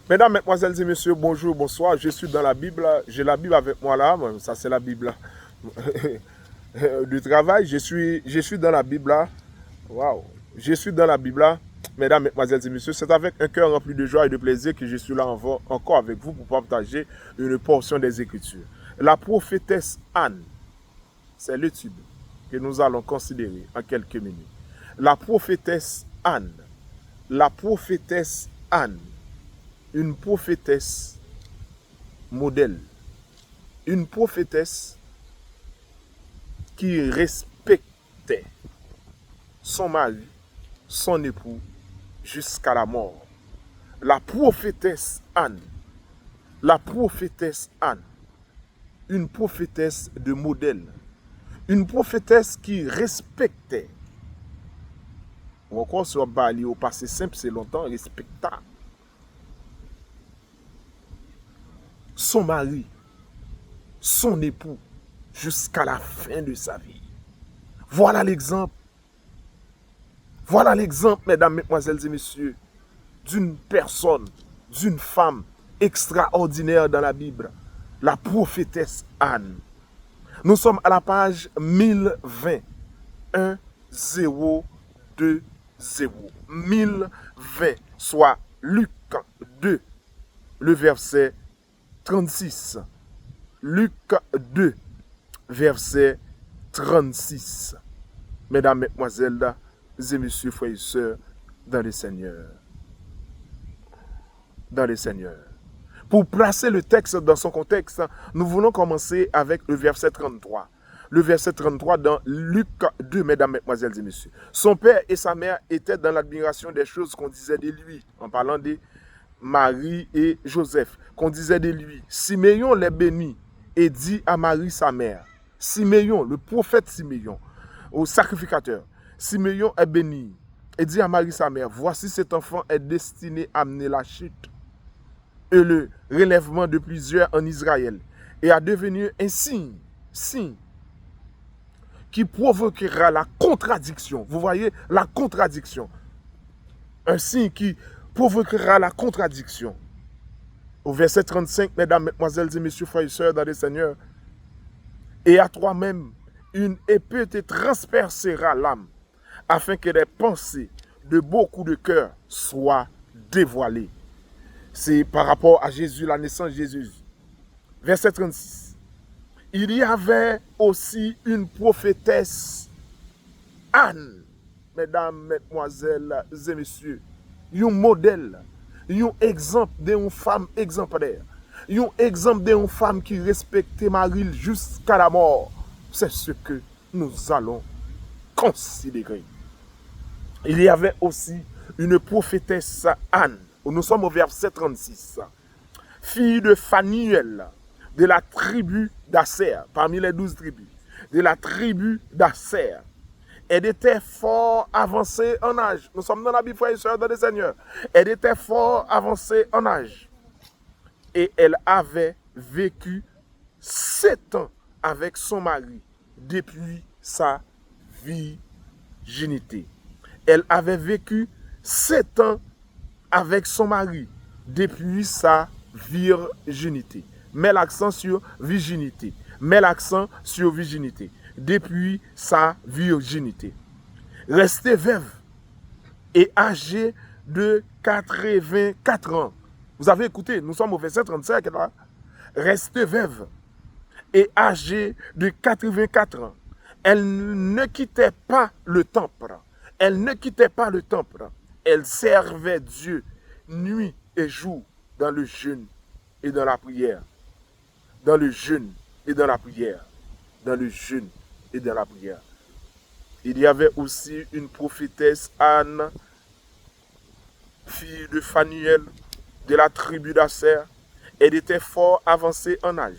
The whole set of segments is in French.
Mesdames, Mesdemoiselles et Messieurs, bonjour, bonsoir. Je suis dans la Bible. J'ai la Bible avec moi là. Ça, c'est la Bible du travail. Je suis dans la Bible là. Waouh. Je suis dans la Bible là. Mesdames, Mesdemoiselles et Messieurs, c'est avec un cœur rempli de joie et de plaisir que je suis là encore avec vous pour partager une portion des Écritures. La prophétesse Anne, c'est l'étude que nous allons considérer en quelques minutes. La prophétesse Anne. La prophétesse Anne. Une prophétesse modèle, une prophétesse qui respectait son mari, son époux, jusqu'à la mort. La prophétesse Anne, la prophétesse Anne, une prophétesse de modèle, une prophétesse qui respectait, ou encore sur Bali, au passé simple, c'est longtemps, respecta son mari, son époux, jusqu'à la fin de sa vie. Voilà l'exemple, mesdames, mesdemoiselles et messieurs, d'une personne, d'une femme extraordinaire dans la Bible, la prophétesse Anne. Nous sommes à la page 1020, 1020, 1020, soit Luc 2, le verset 36. Luc 2, verset 36. Mesdames, Mesdemoiselles et Messieurs, frères et sœurs, dans le Seigneur. Dans le Seigneur. Pour placer le texte dans son contexte, nous voulons commencer avec le verset 33. Le verset 33 dans Luc 2, mesdames, mesdemoiselles et messieurs. Son père et sa mère étaient dans l'admiration des choses qu'on disait de lui, en parlant de Marie et Joseph, qu'on disait de lui. Siméon les bénit et dit à Marie sa mère, Siméon, le prophète Siméon, au sacrificateur, Siméon est béni et dit à Marie sa mère, voici cet enfant est destiné à amener la chute et le relèvement de plusieurs en Israël et à devenir un signe qui provoquera la contradiction. Vous voyez la contradiction. Un signe qui provoquera la contradiction. Au verset 35, mesdames, mesdemoiselles et messieurs, frères et sœurs dans le Seigneur, et à toi-même, une épée te transpercera l'âme, afin que les pensées de beaucoup de cœurs soient dévoilées. C'est par rapport à Jésus, la naissance de Jésus. Verset 36. Il y avait aussi une prophétesse, Anne, mesdames, mesdemoiselles et messieurs, un modèle, un exemple d'une femme exemplaire, un exemple d'une femme qui respectait Marie jusqu'à la mort. C'est ce que nous allons considérer. Il y avait aussi une prophétesse Anne. Nous sommes au verset 36. Fille de Phanuel, de la tribu d'Asser, parmi les 12 tribus, de la tribu d'Asser. Elle était fort avancée en âge. Nous sommes dans la Bible, frères et sœurs, dans le Seigneur. Elle était fort avancée en âge. Et elle avait vécu 7 ans avec son mari depuis sa virginité. Elle avait vécu 7 ans avec son mari depuis sa virginité. Mets l'accent sur virginité. Mets l'accent sur virginité. Depuis sa virginité. Restée veuve et âgée de 84 ans. Vous avez écouté, nous sommes au verset 35 là. Restée veuve et âgée de 84 ans. Elle ne quittait pas le temple. Elle ne quittait pas le temple. Elle servait Dieu nuit et jour dans le jeûne et dans la prière. Dans le jeûne et dans la prière. Dans le jeûne et dans la prière. Il y avait aussi une prophétesse Anne, fille de Phanuel, de la tribu d'Asser. Elle était fort avancée en âge.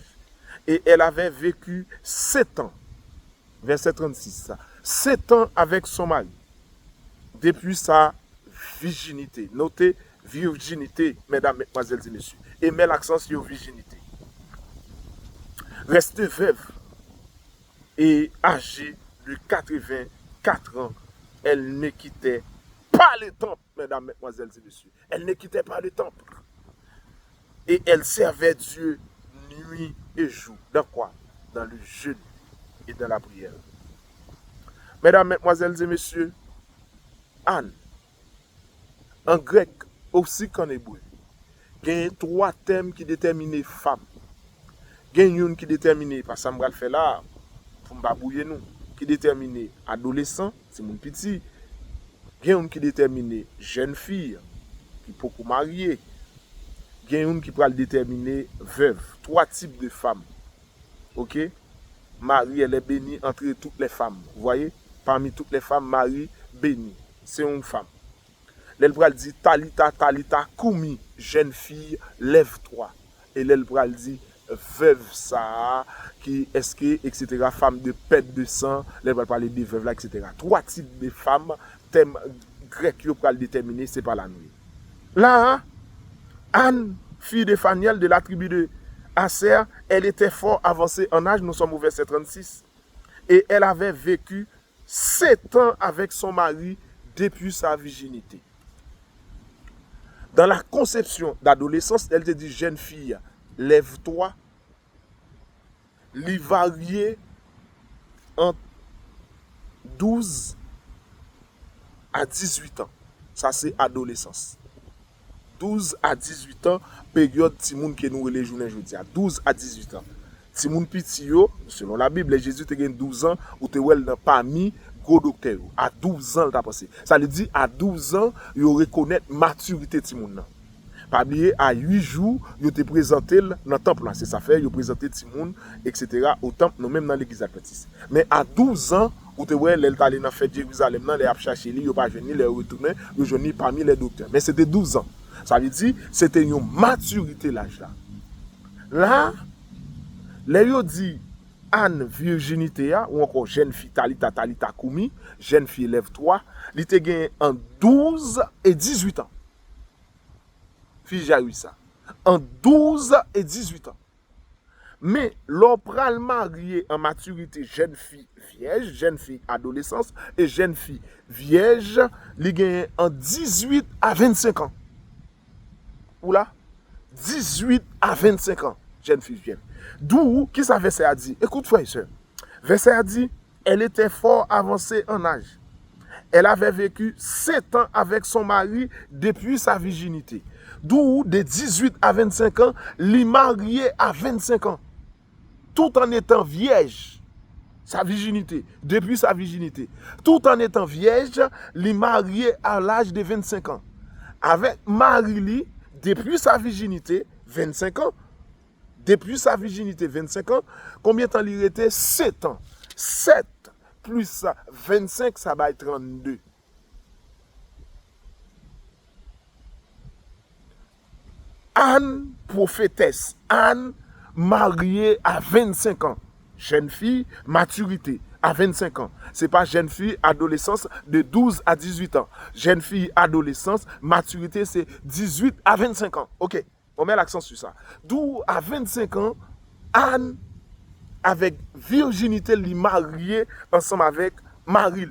Et elle avait vécu 7 ans. Verset 36. 7 ans avec son mari. Depuis sa virginité. Notez virginité, mesdames, mesdemoiselles et messieurs. Et met l'accent sur virginité. Restée veuve et âgée de 84 ans, elle ne quittait pas le temple, mesdames, mesdemoiselles et messieurs. Elle ne quittait pas le temple. Et elle servait Dieu nuit et jour. Dans quoi? Dans le jeûne et dans la prière. Mesdames, mesdemoiselles et messieurs, Anne, en grec aussi qu'en hébreu, il y a 3 thèmes qui déterminent femme. Il y a une qui détermine, parce que ça me fait là, pour me babouiller nous, qui détermine adolescent, c'est mon petit. Il y a une qui détermine jeune fille, qui peut marier. Il y a une qui peut déterminer veuve. 3 types de femmes. Ok? Marie, elle est bénie entre toutes les femmes. Vous voyez? Parmi toutes les femmes, Marie bénie. C'est une femme. L'Elbral dit Talita, Talita, Koumi, jeune fille, lève-toi. Et l'Elbral dit veuve ça, qui est-ce que, etc., femme de pète de sang, l'Elbral parle des veuves là, etc. 3 types de femmes, thème grec, qui peut le déterminer, c'est pas la nuit. Là, Anne, fille de Phaniel de la tribu de Aser, elle était fort avancée en âge, nous sommes au verset 36, et elle avait vécu 7 ans avec son mari depuis sa virginité. Dans la conception d'adolescence, elle te dit, jeune fille, lève-toi, li varié entre 12 à 18 ans. Ça, c'est adolescence. 12 à 18 ans, période Timoun qui nous les journées jeudi. 12 à 18 ans. Timoun Pitio, selon la Bible, Jésus te gagne 12 ans, ou te wel dans parmi gros docteur. À 12 ans, t'as passé. Ça veut dire, à 12 ans, il reconnaît maturité Timoun. Pas oublier, à 8 jours, il te présenté dans le temple. C'est ça fait, il présenté Timoun, etc. au temple, nous même dans l'église adventiste. Mais à 12 ans, ou te ouais, elle est allé dans la fête de Jérusalem, dans les a cherché, il n'a pas venu, il est retourné, il est venu parmi les docteurs. Mais c'était 12 ans. Ça veut dire, c'était une maturité l'âge là. Là, les dit Anne virginité, ou encore jeune fille, Talita, Talita, Koumi, jeune fille, lève-toi, il était gagné en 12 et 18 ans. Fille, j'ai eu ça. En 12 et 18 ans. Mais l'opral marié en maturité, jeune fille vierge, jeune fille adolescence et jeune fille vierge, il gagne en 18 à 25 ans. Ou là? 18 à 25 ans, jeune fille vierge. D'où, qui ça verset a dit? Écoute, frère et soeur. Verset a dit, elle était fort avancée en âge. Elle avait vécu 7 ans avec son mari depuis sa virginité. D'où, de 18 à 25 ans, l'y marié à 25 ans. Tout en étant vierge, sa virginité, depuis sa virginité. Tout en étant vierge, l'y marié à l'âge de 25 ans. Avec Marie-Li, depuis sa virginité, 25 ans. Depuis sa virginité, 25 ans, combien de temps il était? 7 ans. 7 plus ça, 25, ça va être 32. Anne, prophétesse. Anne, mariée à 25 ans. Jeune fille, maturité, à 25 ans. Ce n'est pas jeune fille, adolescence, de 12 à 18 ans. Jeune fille, adolescence, maturité, c'est 18 à 25 ans. OK, on met l'accent sur ça. D'où, à 25 ans, Anne, avec virginité, lui mariée ensemble avec Marie,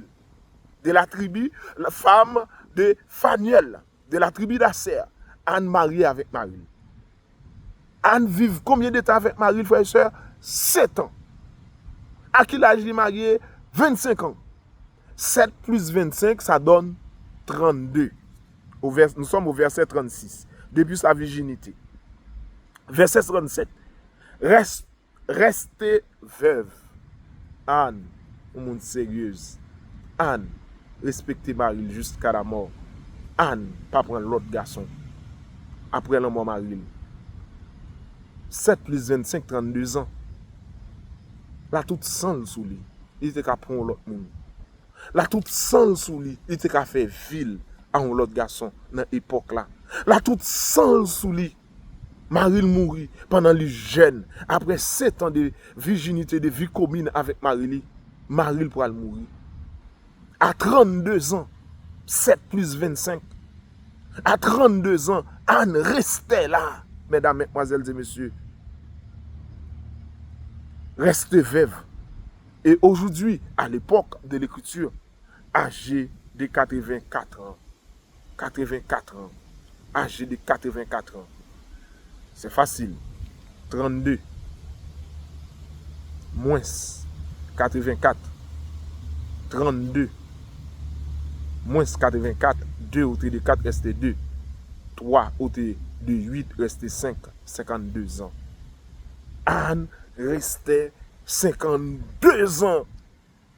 de la tribu, la femme de Phaniel, de la tribu d'Aser. Anne mariée avec Marie. Anne vive combien de temps avec Marie, frère et soeur? 7 ans. À quel âge il est marié? 25 ans. 7 plus 25, ça donne 32. Nous sommes au verset 36. Depuis sa virginité. Verset 37. Restez veuve. Anne, au monde sérieuse. Anne, respectez Marie jusqu'à la mort. Anne, pas prendre l'autre garçon. Après la mort Marie. 7 plus 25, 32 ans. La toute sans sous lui. Il était qu'à prendre l'autre monde. La toute sans sous lui. Il était qu'à faire ville à un autre garçon dans l'époque là. La toute sans sous lui. Marie mourit pendant le jeûne. Après 7 ans de virginité, de vie commune avec Marie, Marie pourra mourir. À 32 ans, 7 plus 25. À 32 ans, Anne restait là, mesdames, mesdemoiselles et messieurs. Restez veuve. Et aujourd'hui, à l'époque de l'écriture, âgée de 84 ans. 84 ans. Âgée de 84 ans. C'est facile. 32 moins 84. 32 moins 84. 2 au de 4 reste 2. 3 au de 8 reste 5. 52 ans. Anne restait 52 ans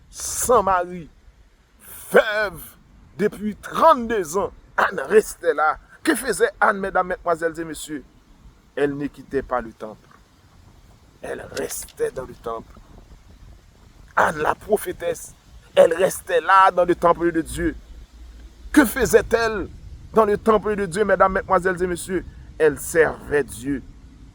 sans mari. Veuve depuis 32 ans. Anne restait là. Que faisait Anne, mesdames, mesdemoiselles et messieurs? Elle ne quittait pas le temple. Elle restait dans le temple. Anne, la prophétesse, elle restait là dans le temple de Dieu. Que faisait-elle dans le temple de Dieu, mesdames, mesdemoiselles et messieurs? Elle servait Dieu.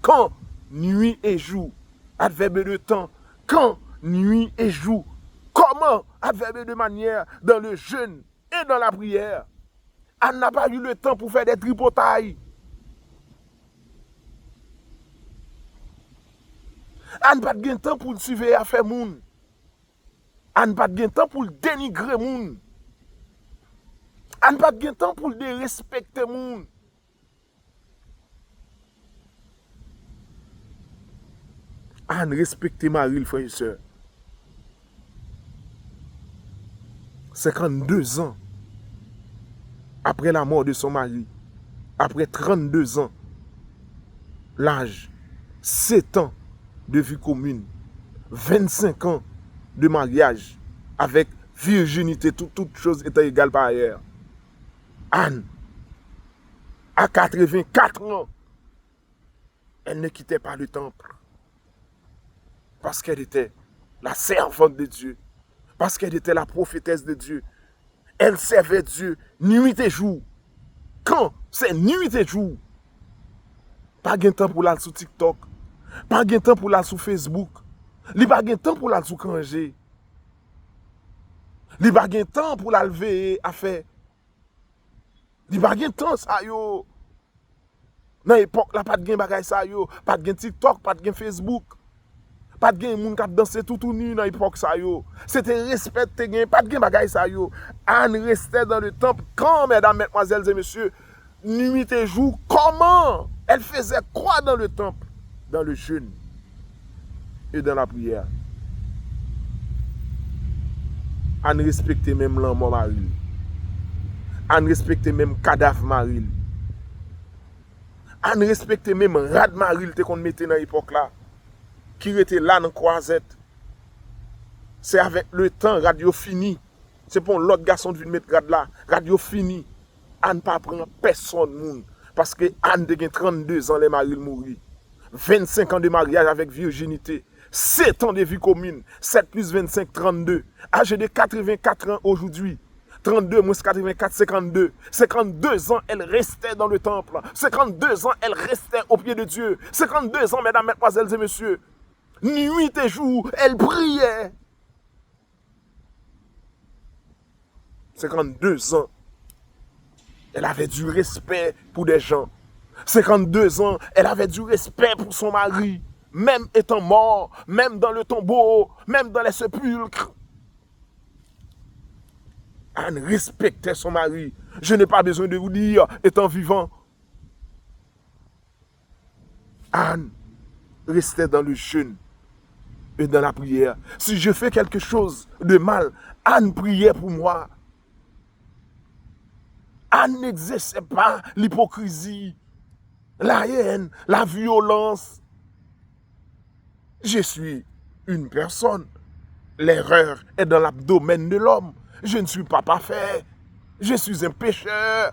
Quand nuit et jour, adverbe de temps. Quand nuit et jour. Comment? Adverbe de manière, dans le jeûne et dans la prière. Anne n'a pas eu le temps pour faire des tripotailles. Anne n'a pas de temps pour suivre à faire moun. Anne n'a pas de temps pour dénigrer moun. Anne n'a pas de temps pour dérespecter moun. Anne respectait Marie, frère et soeur. 52 ans après la mort de son mari, après 32 ans, l'âge, 7 ans de vie commune, 25 ans de mariage, avec virginité, toutes choses étant égales par ailleurs. Anne, à 84 ans, elle ne quittait pas le temple. Parce qu'elle était la servante de Dieu. Parce qu'elle était la prophétesse de Dieu. Elle servait Dieu nuit et jour. Quand c'est nuit et jour. Pas de temps pour aller sur TikTok. Pas de temps pour aller sur Facebook. Il n'y a pas de temps pour aller sur Kangé. Il n'y a pas de temps pour aller lever à faire. Il n'y a pas de temps ça yo. Dans l'époque là, pas de bagay ça yo. Pas de TikTok, pas de Facebook. Pas de gen moun k'ap danser tout nu dans l'époque ça yo. C'était respect te gen, pas de gen bagay ça yo. Anne restait dans le temple quand, mesdames, mesdemoiselles et messieurs, nuit et jour, comment elle faisait quoi dans le temple? Dans le jeûne et dans la prière. Anne respectait même l'amour Marie. Anne respectait même cadavre Marie. Anne respectait même rad Marie qu'on mettait dans l'époque là. Qui était là dans la croisette. C'est avec le temps, radio fini. C'est pour l'autre garçon de venir mettre rad là. Radio fini. Anne pas prendre personne moun. Parce que Anne de 32 ans, les maris mourir. 25 ans de mariage avec virginité. 7 ans de vie commune. 7 plus 25, 32. Âgée de 84 ans aujourd'hui. 32 moins 84, 52. 52 ans, elle restait dans le temple. 52 ans, elle restait au pied de Dieu. 52 ans, mesdames, mesdemoiselles et messieurs. Nuit et jour, elle priait. 52 ans, elle avait du respect pour des gens. 52 ans, elle avait du respect pour son mari. Même étant mort, même dans le tombeau, même dans les sépulcres. Anne respectait son mari. Je n'ai pas besoin de vous dire, étant vivant. Anne restait dans le jeûne et dans la prière. Si je fais quelque chose de mal, Anne priait pour moi. Anne n'exerçait pas l'hypocrisie, la haine, la violence. Je suis une personne. L'erreur est dans l'abdomen de l'homme. Je ne suis pas parfait. Je suis un pécheur.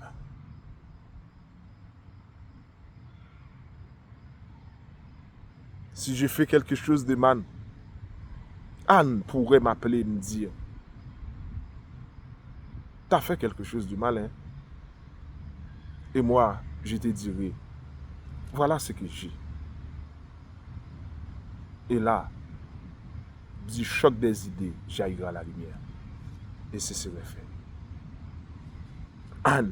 Si je fais quelque chose de mal, Anne pourrait m'appeler et me dire, t'as fait quelque chose de mal, hein? Et moi, je te dirai, voilà ce que j'ai. Et là, du choc des idées, jaillira la lumière. Et ce serait fait. Anne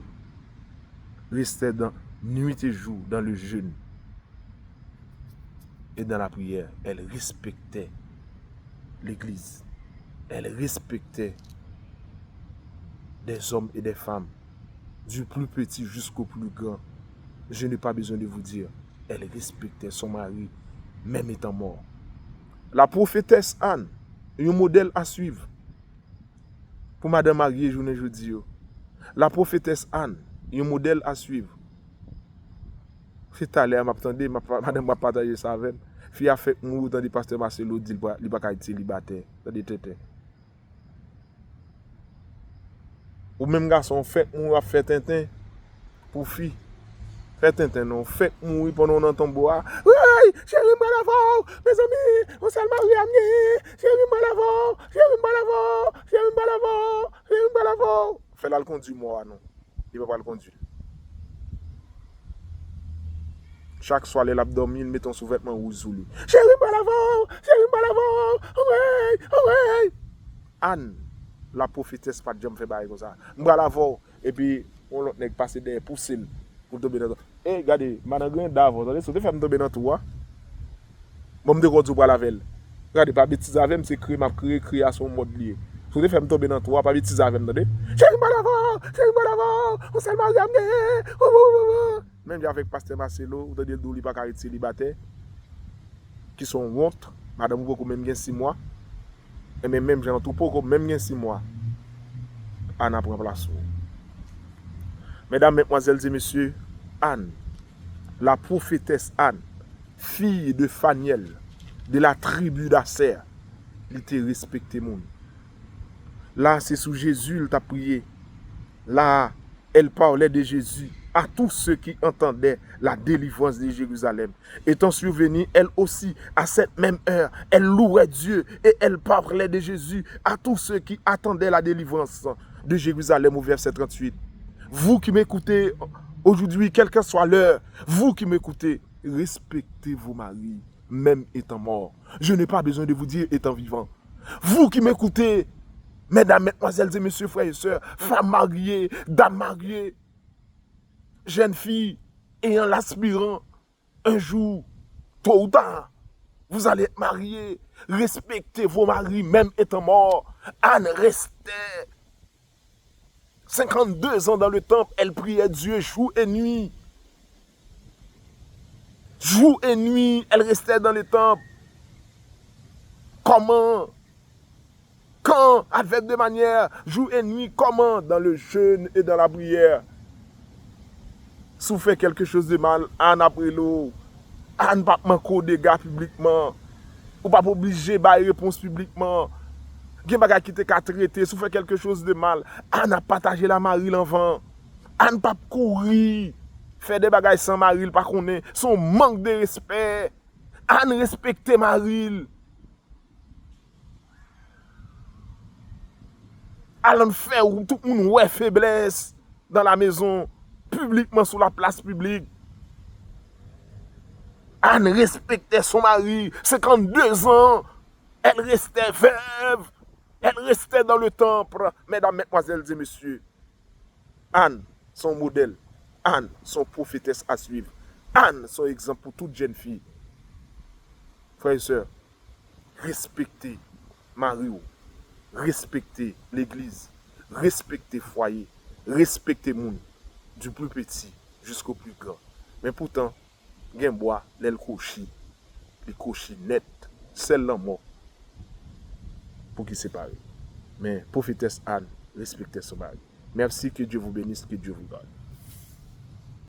restait dans nuit et jour, dans le jeûne et dans la prière. Elle respectait l'Église. Elle respectait des hommes et des femmes, du plus petit jusqu'au plus grand. Je n'ai pas besoin de vous dire. elle respectait son mari, même étant mort. La prophétesse Anne, un modèle à suivre. Pour madame mariée, journée jeudi. La prophétesse Anne, un modèle à suivre. C'est à l'air, madame m'a partagé ça avec. Fille a fait mourir dans le pasteur Marcelo, dit qu'il n'a pas été célibataire. Ou même garçon, fait mourir à faire Tintin pour fille. Fait Tintin, non. Fait mourir pendant on entend boire. Oui, chérie, Malavon, mes amis, on s'est marié à moi. Chérie, Malavon, chérie, Malavon, chérie, Malavon, chérie, Malavon. Fait là le conduit, moi, non. Il ne va pas le conduire. Chaque soir, les l'abdomen, met ton sous-vêtement rouge sous lui. Chérie, Malavon, ouais, ouais. Anne, la prophétesse, pas de jambes fait bail comme ça. Malavon, et puis, on l'a passé des poussines pour tomber dans. Eh, regardez, madame d'avant, attendez, si vous faites tomber dans tout, moi, je me dis que la velle. Regardez, pas bêtise avec, c'est créé à son mode lié. Si vous faites tomber dans tout, pas bêtise avec, attendez. Chérie, Malavon, on s'est marié à moi. Même avec Pasteur Marcelo, vous avez dit pas carré célibataire, qui sont honte, madame beaucoup même bien 6 mois, et même j'ai tout pour même bien 6 mois, Anne prend place. Mesdames, mesdemoiselles et messieurs, Anne, la prophétesse Anne, fille de Phaniel, de la tribu d'Asser, elle était respectée monde. Là, c'est sous Jésus, elle t'a prié. Là, elle parlait de Jésus à tous ceux qui entendaient la délivrance de Jérusalem. Étant survenue, elle aussi, à cette même heure, elle louait Dieu et elle parlait de Jésus à tous ceux qui attendaient la délivrance de Jérusalem au verset 38. Vous qui m'écoutez aujourd'hui, quelle que soit l'heure, vous qui m'écoutez, respectez vos maris, même étant morts. Je n'ai pas besoin de vous dire étant vivant. Vous qui m'écoutez, mesdames, mesdemoiselles et messieurs, frères et sœurs, femmes mariées, dames mariées, jeunes filles ayant l'aspirant, un jour, tôt ou tard, vous allez être mariés. Respectez vos maris, même étant morts. Anne restait 52 ans dans le temple, elle priait Dieu jour et nuit. Jour et nuit, elle restait dans le temple. Comment? Quand? Avec de manière, jour et nuit, comment? Dans le jeûne et dans la prière. Si vous faites quelque chose de mal, Anne après l'eau. Anne pas manquer des gars publiquement. Ou pas obligé de réponse publiquement. Gen bagay qui te ka traité, si vous faites quelque chose de mal, Anne a partagé la mari l'enfant. Anne pas courir. Faire des bagages sans mari, pas connaît. Son manque de respect. Anne respecte mari. Anne fait où tout le monde ouais faiblesse dans la maison, publiquement sur la place publique. Anne respectait son mari, 52 ans. Elle restait veuve. Elle restait dans le temple. Mesdames, mesdemoiselles et messieurs. Anne, son modèle. Anne, son prophétesse à suivre. Anne, son exemple pour toute jeune fille. Frères et sœurs, respectez Marie, respectez l'église, respectez foyer, respectez monde, du plus petit jusqu'au plus grand. Mais pourtant, gen bois, les cochi net, celle là mort pour qui séparer. Mais prophétesse Anne respectez son mari. Merci, que Dieu vous bénisse, que Dieu vous garde.